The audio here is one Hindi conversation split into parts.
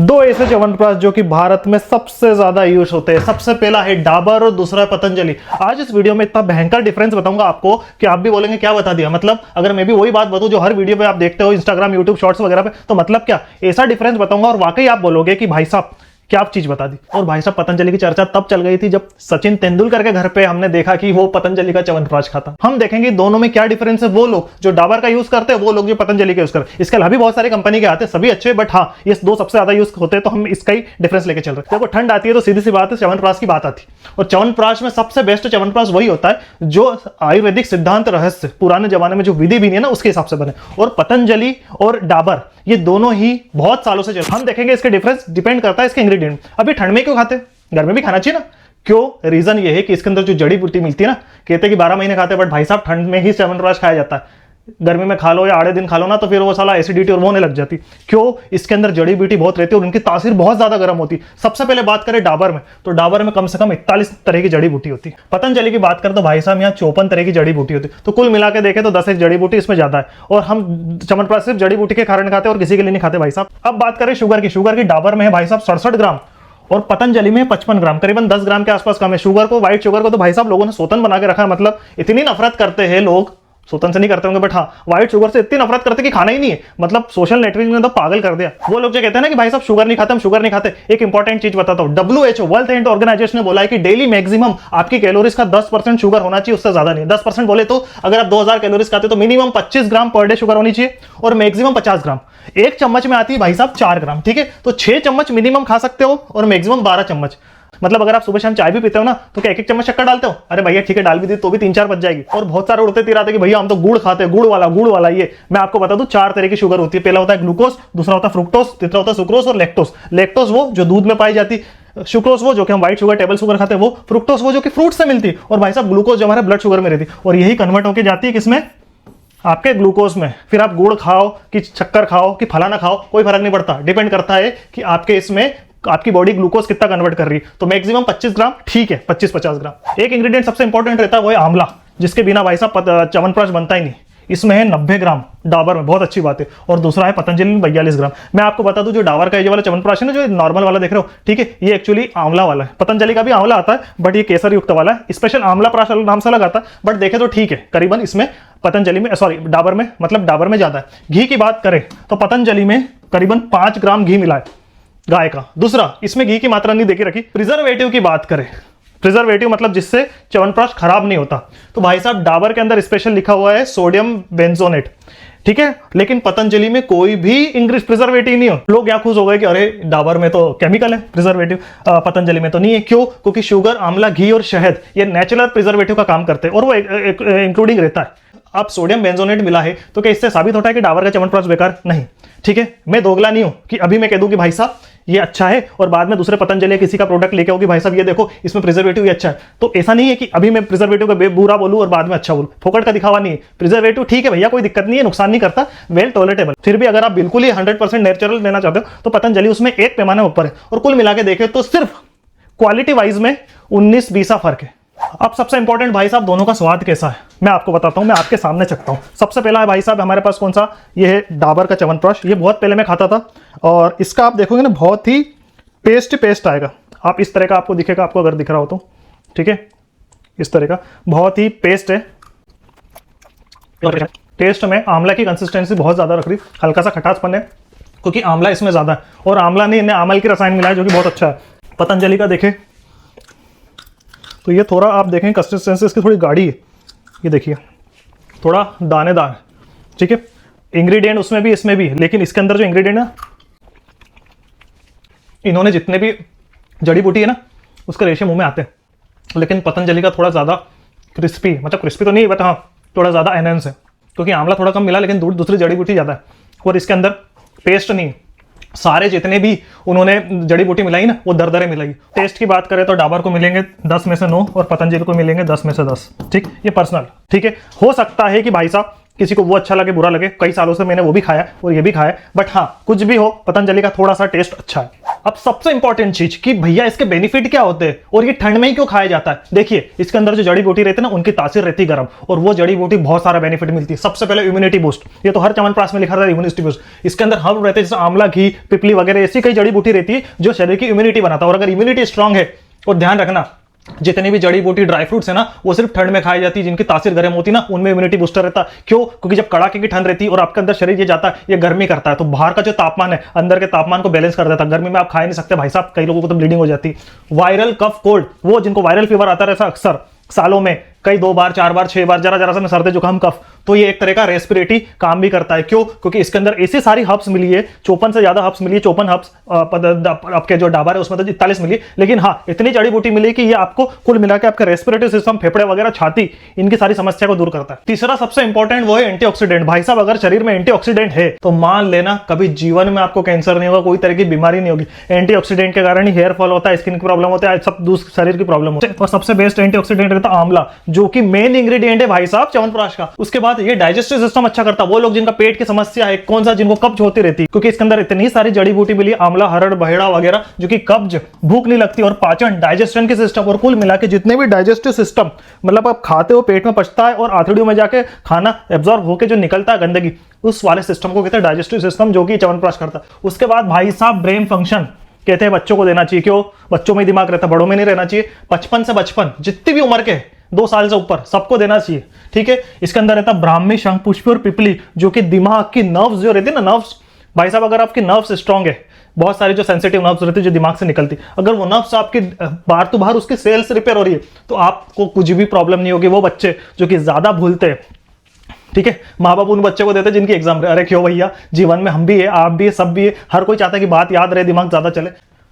दो ऐसे च्यवनप्राश जो कि भारत में सबसे ज्यादा यूज होते हैं। सबसे पहला है डाबर और दूसरा है पतंजलि। आज इस वीडियो में इतना भयंकर डिफरेंस बताऊंगा आपको कि आप भी बोलेंगे क्या बता दिया। मतलब अगर मैं भी वही बात बताऊं जो हर वीडियो पे आप देखते हो इंस्टाग्राम, यूट्यूब शॉर्ट्स वगैरह पे, तो मतलब क्या ऐसा डिफरेंस बताऊंगा और वाकई आप बोलोगे कि भाई साहब क्या आप चीज बता दी। और भाई साहब पतंजलि की चर्चा तब चल गई थी जब सचिन तेंदुलकर के घर पे हमने देखा कि वो पतंजलि का च्यवनप्राश खाता। हम देखेंगे दोनों में क्या डिफरेंस है। वो लोग जो डाबर का यूज करते हैं, वो लोग जो पतंजलि का यूज करते हैं। इसके अलावा भी बहुत सारी कंपनी के आते हैं, सभी अच्छे, बट हाँ ये दो सबसे ज्यादा यूज होते हैं, तो हम इसका ही डिफरेंस लेके चल रहे हैं। देखो ठंड आती है तो सीधी सी बात है च्यवनप्राश की बात आती है। और च्यवनप्राश में सबसे बेस्ट च्यवनप्राश वही होता है जो आयुर्वेदिक सिद्धांत रहस्य पुराने जमाने में जो विधि भी नहीं है ना उसके हिसाब से बने। और पतंजलि और डाबर ये दोनों ही बहुत सालों से चल। हम देखेंगे इसके डिफरेंस डिपेंड करता है इसके इंग्रेडिएंट। अभी ठंड में क्यों खाते, घर में भी खाना चाहिए ना। क्यों? रीजन ये है कि इसके अंदर जो जड़ी बूटी मिलती है ना, कहते हैं कि 12 महीने खाते हैं, बट भाई साहब ठंड में ही च्यवनप्राश खाया जाता है। गर्मी में खा लो या आड़े दिन खा लो ना तो फिर वो साला एसिडिटी और वो होने लग जाती। क्यों? इसके अंदर जड़ी बूटी बहुत रहती है और उनकी तासीर बहुत ज्यादा गर्म होती। सबसे पहले बात करें डाबर में, तो डाबर में कम से कम 41 तरह की जड़ी बूटी होती है। पतंजलि की बात करें तो भाई साहब यहाँ 54 तरह की जड़ी बूटी होती है। तो कुल मिला के देखें तो 10 एक जड़ी बूटी इसमें ज्यादा है। और हम च्यवनप्राश सिर्फ जड़ी बूटी के कारण खाते हैं और किसी के लिए नहीं खाते भाई साहब। अब बात करें शुगर की। शुगर की डाबर में है भाई साहब 67 ग्राम और पतंजलि में 55 ग्राम, करीबन 10 ग्राम के आसपास कम है। शुगर को, व्हाइट शुगर को तो भाई साहब लोगों ने सोतन बना के रखा है। मतलब इतनी नफरत करते हैं लोग, सोतन से नहीं करते होंगे बट हाँ व्हाइट शुगर से इतनी नफरत करते कि खाना ही नहीं है। मतलब सोशल नेटवर्किंग ने तो पागल कर दिया। वो लोग जो कहते हैं ना कि भाई साहब शुगर नहीं खाते, हम शुगर नहीं खाते। एक इंपॉर्टेंट चीज बताता हूं, WHO वर्ल्ड हेल्थ ऑर्गेनाइजेशन ने बोला है कि डेली मैक्सिमम आपकी कैलोरीज का 10% शुगर होना चाहिए, उससे ज्यादा नहीं। 10% बोले तो अगर आप 2000 कैलोरीज खाते तो मिनिमम 25 ग्राम पर डे शुगर होनी चाहिए और मैक्सिमम 50 ग्राम। एक चम्मच में आती है भाई साहब 4 ग्राम, ठीक है। तो 6 चम्मच मिनिमम खा सकते हो और मैक्सिमम 12 चम्मच। मतलब अगर आप सुबह शाम चाय भी पीते हो ना तो क्या 1-1 चम्मच शक्कर डालते हो? अरे भैया ठीक है डाल भी दी तो भी 3-4 बच जाएगी। और बहुत सारे उड़ते तिराते कि भैया हम तो गुड़ खाते हैं, गुड़ वाला। ये मैं आपको बता दूं 4 तरह की शुगर होती है। पहला होता है ग्लूकोज, दूसरा होता है फ्रुक्टोज, तीसरा होता है सुक्रोज और लैक्टोज। लैक्टोज वो जो दूध में पाई जाती, सुक्रोज वो जो कि हम व्हाइट शुगर, टेबल शुगर खाते हैं वो, फ्रुक्टोज वो जो कि फ्रूट से मिलती, और भाई साहब ग्लूकोज जो हमारे ब्लड शुगर में रहती। और यही कन्वर्ट होकर जाती है किसमें? आपके ग्लूकोज में। फिर आप गुड़ खाओ कि शक्कर खाओ कि फलाना खाओ, कोई फर्क नहीं पड़ता। डिपेंड करता है कि आपके इसमें आपकी बॉडी ग्लूकोज कितना कन्वर्ट कर रही है। तो मैक्सिमम 25 ग्राम ठीक है, 25-50 ग्राम। एक इंग्रेडिएंट सबसे इंपॉर्टेंट रहता है वो है आंवला, जिसके बिना भाई साहब च्यवनप्राश बनता ही नहीं। इसमें है 90 ग्राम डाबर में, बहुत अच्छी बात है। और दूसरा है पतंजलि में 42 ग्राम। मैं आपको बता दूं जो डाबर का ये वाला च्यवनप्राश है ना, जो नॉर्मल वाला देख रहे हो, ठीक है, ये एक्चुअली आंवला वाला है। पतंजलि का भी आंवला आता है बट ये केसर युक्त वाला है। स्पेशल आंवला प्राश नाम से लगाता है, बट देखे तो ठीक है करीबन इसमें पतंजलि में, सॉरी डाबर में, मतलब डाबर में ज्यादा है। घी की बात करें तो पतंजलि में करीबन 5 ग्राम घी मिला है गाय का। दूसरा, इसमें घी की मात्रा नहीं देखी रखी। प्रिजर्वेटिव की बात करें, प्रिजर्वेटिव मतलब जिससे च्यवनप्राश खराब नहीं होता, तो भाई साहब डाबर के अंदर स्पेशल लिखा हुआ है सोडियम बेंजोनेट, ठीक है। लेकिन पतंजलि में कोई भी इंग्लिश प्रिजर्वेटिव नहीं हो। लोग यहाँ खुश हो गए कि अरे डाबर में तो केमिकल है प्रिजर्वेटिव, पतंजलि में तो नहीं है। क्यों? क्योंकि शुगर, आंवला, घी और शहद ये नेचुरल प्रिजर्वेटिव का काम करते हैं और वो इंक्लूडिंग रहता है। अब सोडियम बेंजोनेट मिला है तो क्या इससे साबित होता है कि डाबर का च्यवनप्राश बेकार? नहीं, ठीक है। मैं दोगला नहीं हूं कि अभी मैं कह दूं कि भाई साहब ये अच्छा है और बाद में दूसरे पतंजलि किसी का प्रोडक्ट लेके आओ कि भाई साहब ये देखो इसमें प्रिजर्वेटिव ये अच्छा है। तो ऐसा नहीं है कि अभी मैं प्रिजर्वेटिव का बुरा बोलूं और बाद में अच्छा बोलूं। फोकट का दिखावा नहीं है। प्रिजर्वेटिव ठीक है भैया, कोई दिक्कत नहीं है, नुकसान नहीं करता, वेल टॉलरेटेबल। फिर भी अगर आप बिल्कुल ही 100% नेचुरल लेना चाहते हो तो पतंजलि उसमें एक पैमाने ऊपर है। और कुल मिला के देखें तो सिर्फ क्वालिटी वाइज में 19-20 फर्क है। अब सबसे इंपॉर्टेंट भाई साहब दोनों का स्वाद कैसा है मैं आपको बताता हूं, मैं आपके सामने चखता हूं। सबसे पहला है भाई साहब हमारे पास कौन सा, ये है डाबर का च्यवनप्राश। ये बहुत पहले मैं खाता था और इसका आप देखोगे ना बहुत ही पेस्ट आएगा। आप इस तरह का आपको दिखेगा, आपको अगर दिख रहा हो तो, ठीक है, इस तरह का बहुत ही पेस्ट है। टेस्ट में आंवला की कंसिस्टेंसी बहुत ज्यादा रख रही, हल्का सा खटासपन है क्योंकि आंवला इसमें ज्यादा है और आंवला नहीं, इन्हें आमल की रसायन मिला है जो कि बहुत अच्छा है। पतंजलि का देखें तो ये थोड़ा आप देखें कंसिस्टेंसी इसकी थोड़ी गाढ़ी है, ये देखिए थोड़ा दानेदार है, ठीक है। इंग्रेडिएंट उसमें भी इसमें भी, लेकिन इसके अंदर जो इंग्रेडिएंट है इन्होंने जितने भी जड़ी बूटी है ना उसका रेशे मुंह में आते हैं। लेकिन पतंजलि का थोड़ा ज़्यादा क्रिस्पी, मतलब क्रिस्पी तो नहीं बट हाँ थोड़ा ज़्यादा एनहेंस है क्योंकि आंवला थोड़ा कम मिला लेकिन दूसरी जड़ी बूटी ज़्यादा है। और इसके अंदर पेस्ट नहीं, सारे जितने भी उन्होंने जड़ी बूटी मिलाई ना वो दरदरे मिलाई। टेस्ट की बात करें तो डाबर को मिलेंगे 10 में से 9 और पतंजलि को मिलेंगे 10 में से 10, ठीक। ये पर्सनल, ठीक है। हो सकता है कि भाई साहब किसी को वो अच्छा लगे, बुरा लगे। कई सालों से मैंने वो भी खाया और ये भी खाया, बट हाँ कुछ भी हो पतंजलि का थोड़ा सा टेस्ट अच्छा है। अब सबसे इंपॉर्टेंट चीज कि भैया इसके बेनिफिट क्या होते हैं और ये ठंड में ही क्यों खाया जाता है। देखिए इसके अंदर जो जड़ी बूटी रहती है ना, उनकी तासीर रहती है गर्म, और वो जड़ी बूटी बहुत सारा बेनिफिट मिलती है। सबसे पहले इम्यूनिटी बूस्ट, ये तो हर च्यवनप्राश में लिखा था इम्यूनिटी बूस्ट। इसके अंदर हर्ब रहते हैं जैसे आंवला, घी, पिपली वगैरह, ऐसी कई जड़ी बूटी रहती है जो शरीर की इम्यूनिटी बनाता है। और अगर इम्यूनिटी स्ट्रांग है, और ध्यान रखना जितनी भी जड़ी बूटी ड्राई फ्रूट्स है ना, वो सिर्फ ठंड में खाई जाती है, जिनकी तासीर गर्म होती है ना, उनमें इम्यूनिटी बूस्टर रहता है। क्यों? क्योंकि जब कड़ाके की ठंड रहती है और आपके अंदर शरीर ये जाता है, ये गर्मी करता है, तो बाहर का जो तापमान है अंदर के तापमान को बैलेंस कर देता है। गर्मी में आप खा ही नहीं सकते भाई साहब, कई लोगों को तो ब्लीडिंग हो जाती है। वायरल कफ कोल्ड, वो जिनको वायरल फीवर आता रहता है अक्सर सालों में, कई 2 बार 4 बार 6 बार, जरा जरा सा सर्दी जुकाम कफ, तो ये एक तरह का रेस्पिरेटरी काम भी करता है। क्यों? क्योंकि इसके अंदर ऐसी सारी हर्ब्स मिली है, 54 से ज्यादा हर्ब्स मिली है। 54 हर्ब्स आपके जो डाबर है उसमें तो 41 मिली, लेकिन हाँ इतनी जड़ी बूटी मिली कि ये आपको कुल मिला के आपका रेस्पिरेटरी सिस्टम, फेफड़े वगैरह, छाती, इनकी सारी समस्या को दूर करता है। तीसरा सबसे इंपॉर्टेंट वो है एंटीऑक्सीडेंट। भाई साहब अगर शरीर में एंटीऑक्सीडेंट है तो मान लेना कभी जीवन में आपको कैंसर नहीं होगा, कोई तरह की बीमारी नहीं होगी। एंटीऑक्सीडेंट के कारण ही हेयर फॉल होता है, स्किन की प्रॉब्लम होता है, सब दूसरे शरीर की प्रॉब्लम होती है। और सबसे बेस्ट एंटीऑक्सीडेंट रहता है आंवला, जो कि मेन इंग्रेडिएंट है भाई साहब च्यवनप्राश का। उसके बाद ये डाइजेस्टिव सिस्टम अच्छा करता है। वो लोग जिनका पेट की समस्या है, कौन सा, जिनको कब्ज होती रहती है, क्योंकि इसके अंदर इतनी सारी जड़ी बूटी मिली, आंवला, हरड़, बहेड़ा वगैरह, जो कि कब्ज, भूख नहीं लगती और पाचन, डाइजेशन के सिस्टम, और कुल मिला के जितने भी डाइजेस्टिव सिस्टम, मतलब आप खाते हो पेट में पचता है और आंतड़ियों में जाके खाना एब्जॉर्ब होकर जो निकलता है गंदगी, उस वाले सिस्टम को कहते हैं डाइजेस्टिव सिस्टम, जो कि च्यवनप्राश करता है। उसके बाद भाई साहब ब्रेन फंक्शन कहते हैं बच्चों को देना चाहिए। क्यों? बच्चों में दिमाग रहता है, बड़ों में नहीं रहना चाहिए। 55 से 55 जितनी भी उम्र के 2 साल से ऊपर सबको देना चाहिए, ठीक है। इसके अंदर रहता ब्राह्मी, शंख पुष्पी और पिपली, जो कि दिमाग की नर्व्स जो रहती है ना, नर्व्स भाई साहब, अगर आपकी नर्व्स स्ट्रांग है, बहुत सारी जो सेंसिटिव नर्व्स रहती है जो दिमाग से निकलती, अगर वो नर्व्स आपकी बाहर तो बाहर उसकी सेल्स रिपेयर हो रही है, तो आपको कुछ भी प्रॉब्लम नहीं होगी। वो बच्चे जो कि ज्यादा भूलते हैं, ठीक है, माँ बाप उन बच्चों को देते हैं जिनकी एग्जाम रहे। अरे क्यों भैया, जीवन में हम भी है, आप भी है, सब भी है, हर कोई चाहता है कि बात याद रहे, दिमाग ज्यादा चले।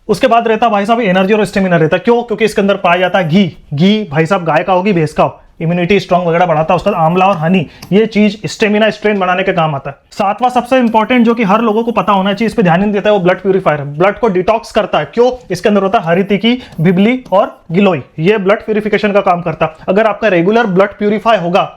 उसके बाद रहता भाई साहब एनर्जी और स्टेमिना रहता है। क्यों? क्योंकि इसके अंदर पाया जाता है घी। घी भाई साहब गाय का होगी, भैंस का हो, इम्यूनिटी स्ट्रांग वगैरह बढ़ाता है। उसका आंवला और हनी, ये चीज स्टेमिना, स्ट्रेंथ बढ़ाने के काम आता है। सातवां सबसे इंपॉर्टेंट, जो कि हर लोगों को पता होना चाहिए, इस पे ध्यान नहीं देता है, वो ब्लड प्यूरिफायर है। ब्लड को डिटॉक्स करता है। क्यों? इसके अंदर होता है हरी तिकी, बिबली और गिलोय, ये ब्लड प्यूरिफिकेशन का काम करता है। अगर आपका रेगुलर ब्लड प्यूरिफाई होगा,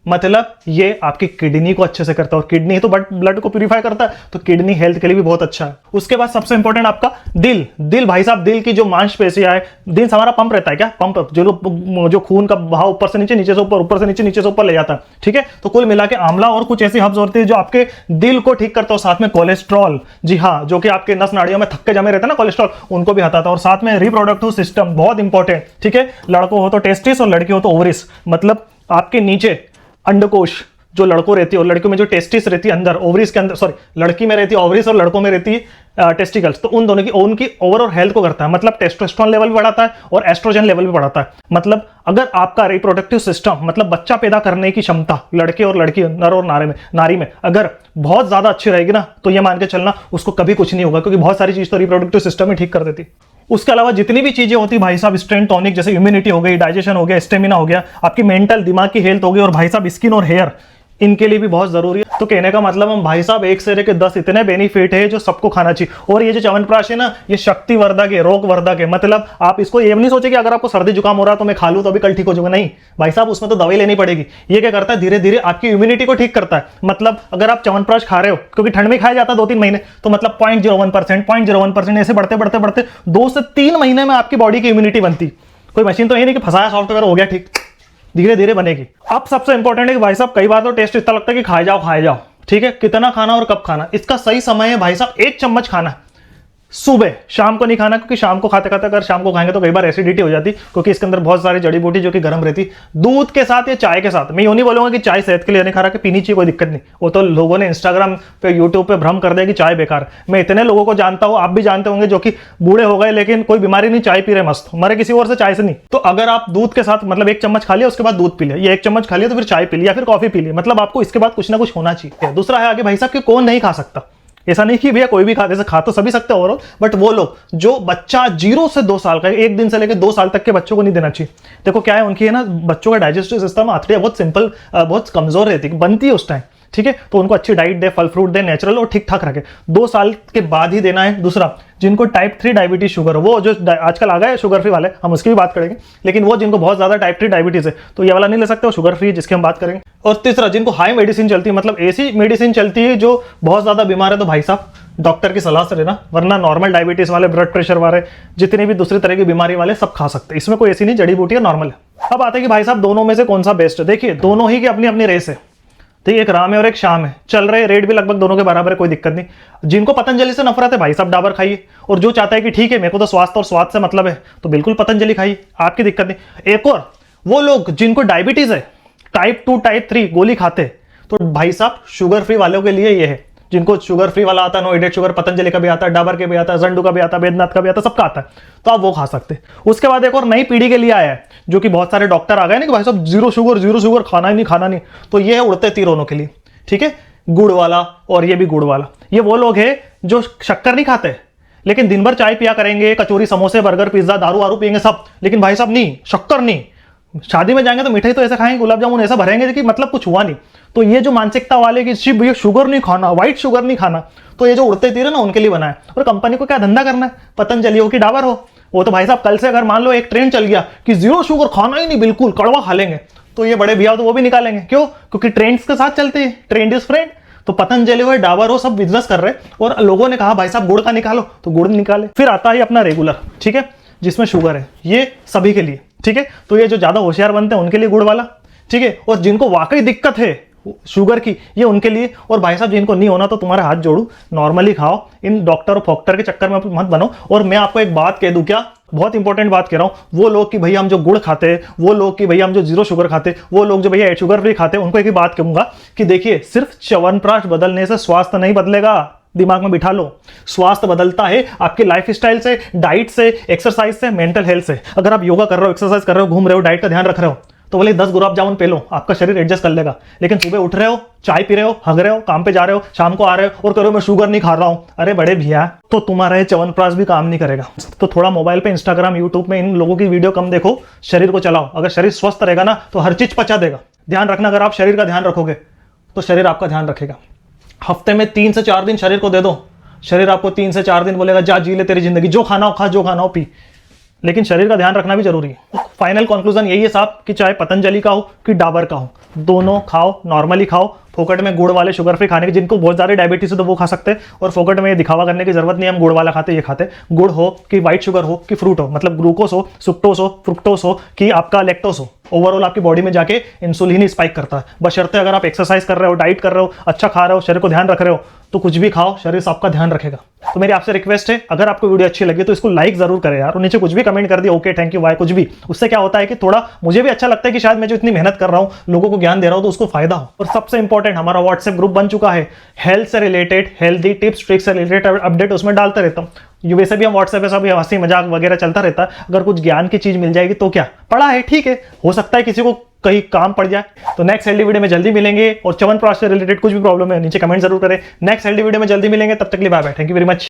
मतलब ये आपकी किडनी को अच्छे से करता है, और किडनी तो ब्लड को प्यूरिफाई करता है, तो किडनी हेल्थ के लिए भी बहुत अच्छा है। उसके बाद सबसे इंपॉर्टेंट आपका दिल। दिल भाई साहब, दिल की जो मांसपेशियां है, दिल हमारा पंप रहता है, क्या पंप, जो खून का बहाव ऊपर से नीचे, नीचे से ऊपर, ऊपर से नीचे, नीचे से ऊपर ले जाता है, ठीक है। तो कुल मिला के आंवला और कुछ ऐसी हर्ब्स होती है जो आपके दिल को ठीक करता है। साथ में कोलेस्ट्रॉल, जी हाँ, जो कि आपके नस नाड़ियों में थक्के जमे रहते हैं ना कोलेस्ट्रॉल, उनको भी हटाता है। और साथ में रिप्रोडक्टिव सिस्टम बहुत इंपॉर्टेंट, ठीक है। लड़कों हो तो टेस्टिस और लड़की हो तो ओवरिस, मतलब आपके नीचे अंडकोश जो लड़कों रहती है, और लड़कियों में जो टेस्टिस रहती है अंदर, ओवरीज के अंदर, सॉरी, लड़की में रहती है ओवरीज और लड़कों में रहती है टेस्टिकल्स, तो उन दोनों की उनकी ओवरऑल हेल्थ को करता है। मतलब टेस्टोस्टेरोन लेवल भी बढ़ाता है और एस्ट्रोजन लेवल भी बढ़ाता है। मतलब अगर आपका रिप्रोडक्टिव सिस्टम, मतलब बच्चा पैदा करने की क्षमता, लड़के और लड़की, नर और नारी में अगर बहुत ज्यादा अच्छी रहेगी ना, तो ये मान के चलना उसको कभी कुछ नहीं होगा, क्योंकि बहुत सारी चीज तो रिप्रोडक्टिव सिस्टम ही ठीक कर देती है। उसके अलावा जितनी भी चीजें होती भाई साहब, स्ट्रेंथ टॉनिक, जैसे इम्यूनिटी हो गई, डाइजेशन हो गया, स्टेमिना हो गया, आपकी मेंटल, दिमाग की हेल्थ हो गई, और भाई साहब स्किन और हेयर, इनके लिए भी बहुत जरूरी है। तो कहने का मतलब हम भाई साहब 1 से लेकर 10 इतने बेनिफिट है जो सबको खाना चाहिए। और ये जो च्यवनप्राश है ना, ये शक्तिवर्धक है, रोगवर्धक है। मतलब आप इसको ये नहीं सोचे कि अगर आपको सर्दी जुकाम हो रहा है तो मैं खा लूं तो अभी कल ठीक हो जाऊंगा, नहीं भाई साहब, उसमें तो दवाई लेनी पड़ेगी। ये क्या करता है, धीरे धीरे आपकी इम्यूनिटी को ठीक करता है। मतलब अगर आप च्यवनप्राश खा रहे हो, क्योंकि ठंड में खाया जाता है 2-3 महीने, तो मतलब 0.01% ऐसे बढ़ते बढ़ते बढ़ते 2 से 3 महीने में आपकी बॉडी की इम्यूनिटी बनती। कोई मशीन तो ये नहीं कि फंसाया सॉफ्टवेयर हो गया ठीक, धीरे धीरे बनेगी। अब सबसे इंपॉर्टेंट है कि भाई साहब कई बार तो टेस्ट इतना लगता है कि खाए जाओ, ठीक है। कितना खाना और कब खाना, इसका सही समय है भाई साहब 1 चम्मच खाना, सुबह, शाम को नहीं खाना, क्योंकि शाम को खाते खाते अगर शाम को खाएंगे तो कई बार एसिडिटी हो जाती, क्योंकि इसके अंदर बहुत सारी जड़ी बूटी जो कि गर्म रहती। दूध के साथ या चाय के साथ, मैं यूं नहीं बोलूंगा कि चाय सेहत के लिए हानिकारक है, पीनी चाहिए, कोई दिक्कत नहीं। वो तो लोगों ने इंस्टाग्राम पे, यूट्यूब पे भ्रम कर दिया कि चाय बेकार। मैं इतने लोगों को जानता हूं, आप भी जानते होंगे, जो कि बूढ़े हो गए लेकिन कोई बीमारी नहीं, चाय पी रहे मस्त, मरे किसी और से, चाय से नहीं। तो अगर आप दूध के साथ मतलब 1 चम्मच खा लिया, उसके बाद दूध पी लिया, या 1 चम्मच खा लिया तो फिर चाय पी लिया, फिर कॉफी पी लिया, मतलब आपको इसके बाद कुछ ना कुछ होना चाहिए। दूसरा है आगे भाई साहब कि कौन नहीं खा सकता, ऐसा नहीं कि भैया कोई भी खा, जैसे खा तो सभी सकते ओवरऑल, बट वो लोग जो बच्चा 0 से 2 साल का, 1 दिन से लेकर 2 साल तक के बच्चों को नहीं देना चाहिए। देखो क्या है, उनकी है ना, बच्चों का डाइजेस्टिव सिस्टम, आंतड़ियां बहुत सिंपल, बहुत कमजोर रहती है, बनती है उस टाइम, ठीक है, तो उनको अच्छी डाइट दे, फल फ्रूट दे, नेचुरल और ठीक ठाक रखे। 2 साल के बाद ही देना है। दूसरा, जिनको टाइप 3 डायबिटीज शुगर हो, वो जो आजकल आ गए शुगर फ्री वाले, हम उसकी भी बात करेंगे, लेकिन वो जिनको बहुत ज्यादा टाइप 3 डायबिटीज है तो ये वाला नहीं ले सकते, वो शुगर फ्री जिसकी हम बात करेंगे। और तीसरा, जिनको हाई मेडिसिन चलती है, मतलब ऐसी मेडिसिन चलती है जो बहुत ज्यादा बीमार है, तो भाई साहब डॉक्टर की सलाह से लेना, वरना नॉर्मल डायबिटीज वाले, ब्लड प्रेशर वाले, जितनी भी दूसरी तरह की बीमारी वाले सब खा सकते हैं, इसमें कोई ऐसी नहीं, जड़ी बूटी है, नॉर्मल है। अब आते हैं कि भाई साहब दोनों में से कौन सा बेस्ट है। देखिए दोनों ही की अपनी अपनी रेस है, ठीक है, एक राम है और एक शाम है, चल रहे रेट भी लगभग दोनों के बराबर है, कोई दिक्कत नहीं। जिनको पतंजलि से नफरत है भाई साहब डाबर खाइए, और जो चाहता है कि ठीक है मेरे को तो स्वास्थ्य और स्वाद से मतलब है तो बिल्कुल पतंजलि खाइए, आपकी दिक्कत नहीं। एक और, वो लोग जिनको डायबिटीज है, टाइप 2 टाइप 3 गोली खाते, तो भाई साहब शुगर फ्री वालों के लिए ये है। जिनको शुगर फ्री वाला आता है, नो एडेड शुगर, पतंजलि का भी आता है, डाबर के भी आता है, जंडू का भी आता है, बैद्यनाथ का भी आता है, सबका आता है, तो आप वो खा सकते हैं। उसके बाद एक और नई पीढ़ी के लिए आया है, जो कि बहुत सारे डॉक्टर आ गए ना कि भाई साहब जीरो शुगर खाना ही नहीं, खाना नहीं, तो ये है उड़ते तीरों के लिए, ठीक है, गुड़ वाला, और ये भी गुड़ वाला। ये वो लोग हैं जो शक्कर नहीं खाते लेकिन दिन भर चाय पिया करेंगे, कचौरी, समोसे, बर्गर, पिज्जा, दारू वारू पियेंगे सब, लेकिन भाई साहब नहीं, शक्कर नहीं। शादी में जाएंगे तो मिठाई तो ऐसा खाएंगे, गुलाब जामुन ऐसा भरेंगे कि मतलब कुछ हुआ नहीं। तो ये जो मानसिकता वाले कि शिव भैया शुगर नहीं खाना, व्हाइट शुगर नहीं खाना, तो ये जो उड़ते तीर है ना उनके लिए बना है। और कंपनी को क्या धंधा करना है, पतंजलि हो कि डाबर हो, वो तो भाई साहब कल से अगर मान लो एक ट्रेंड चल गया कि 0 शुगर खाना ही नहीं, बिल्कुल कड़वा खा लेंगे, तो ये बड़े भैया तो वो भी निकालेंगे। क्यों? क्योंकि ट्रेंड्स के साथ चलते हैं, ट्रेंड इज फ्रेंड। तो पतंजलि हो, डाबर हो, सब बिजनेस कर रहे हैं, और लोगों ने कहा भाई साहब गुड़ का निकालो, तो गुड़ निकाले। फिर आता है अपना रेगुलर, ठीक है, जिसमें शुगर है, ये सभी के लिए, ठीक है। तो ये जो ज्यादा होशियार बनते हैं उनके लिए गुड़ वाला, ठीक है, और जिनको वाकई दिक्कत है शुगर की, ये उनके लिए। और भाई साहब जिनको नहीं होना तो तुम्हारे हाथ जोड़ू, नॉर्मली खाओ, इन डॉक्टर और फॉक्टर के चक्कर में मत बनो। और मैं आपको एक बात कह दूं, क्या बहुत इंपॉर्टेंट बात कह रहा हूं, वो लोग कि भैया हम जो गुड़ खाते हैं, वो लोग कि भैया हम जो 0 शुगर खाते, वो लोग जो भैया शुगर फ्री खाते, उनको एक ही बात कहूंगा कि देखिए सिर्फ च्यवनप्राश बदलने से स्वास्थ्य नहीं बदलेगा, दिमाग में बिठा लो। स्वास्थ्य बदलता है आपके लाइफ स्टाइल से, डाइट से, एक्सरसाइज से, मेंटल हेल्थ से। अगर आप योगा कर रहे हो, एक्सरसाइज कर रहे हो, घूम रहे हो, डाइट का ध्यान रख रहे हो, तो बोले 10 गुलाब जामुन पे लो, आपका शरीर एडजस्ट कर लेगा। लेकिन सुबह उठ रहे हो, चाय पी रहे हो, हग रहे हो, काम पे जा रहे हो, शाम को आ रहे हो और कह रहे हो मैं शुगर नहीं खा रहा हूं, अरे बड़े भैया, तो तुम्हारा च्यवनप्राश भी काम नहीं करेगा। तो थोड़ा मोबाइल पे, इंस्टाग्राम, यूट्यूब में इन लोगों की वीडियो कम देखो, शरीर को चलाओ। अगर शरीर स्वस्थ रहेगा ना तो हर चीज पचा देगा। ध्यान रखना, अगर आप शरीर का ध्यान रखोगे तो शरीर आपका ध्यान रखेगा। हफ्ते में 3 से 4 दिन शरीर को दे दो, शरीर आपको 3 से 4 दिन बोलेगा जा जी ले तेरी जिंदगी, जो खाना हो खा, जो खाना हो पी, लेकिन शरीर का ध्यान रखना भी जरूरी है। फाइनल कंक्लूजन यही है साहब कि चाहे पतंजलि का हो कि डाबर का हो, दोनों खाओ, नॉर्मली खाओ। फोकट में गुड़ वाले शुगर फ्री खाने की, जिनको बहुत ज़्यादा डायबिटीज है तो वो खा सकते हैं, और फोकट में ये दिखावा करने की जरूरत नहीं हम गुड़ वाला खाते, ये खाते। गुड़ हो कि व्हाइट शुगर हो कि फ्रूट हो, मतलब ग्लूकोस हो, सुक्टोस हो, फ्रुक्टोस हो कि आपका लैक्टोस हो, ओवरऑल आपकी बॉडी में जाके इंसुलिन ही स्पाइक करता है। बशर्ते अगर आप एक्सरसाइज कर रहे हो, डाइट कर रहे हो, अच्छा खा रहे हो, शरीर को ध्यान रख रहे हो, तो कुछ भी खाओ, शरीर आपका ध्यान रखेगा। तो मेरी आपसे रिक्वेस्ट है, अगर आपको वीडियो अच्छी लगी तो इसको लाइक जरूर करें यार, और नीचे कुछ भी कमेंट कर दिया, ओके थैंक यू वाई, कुछ भी। उससे क्या होता है कि थोड़ा मुझे भी अच्छा लगता है कि शायद मैं जो इतनी मेहनत कर रहा हूँ, लोगों को ज्ञान दे रहा हूँ, तो उसको फायदा हो। और सबसे इंपॉर्टेंट, हमारा व्हाट्सएप ग्रुप बन चुका है, हेल्थ से रिलेटेड, हेल्दी टिप्स ट्रिक्स से रिलेटेड अपडेट उसमें डालता रहता हूँ। वैसे भी हम व्हाट्सएप पे सब हंसी मजाक वगैरह चलता रहता है, अगर कुछ ज्ञान की चीज मिल जाएगी तो क्या पड़ा है, ठीक है, हो सकता है किसी को कहीं काम पड़ जाए। तो नेक्स्ट हेल्दी वीडियो में जल्दी मिलेंगे, और च्यवनप्राश से रिलेटेड कुछ भी प्रॉब्लम है नीचे कमेंट जरूर करें। नेक्स्ट हेल्दी वीडियो में जल्दी मिलेंगे, तब तक के लिए bye bye, thank you very much.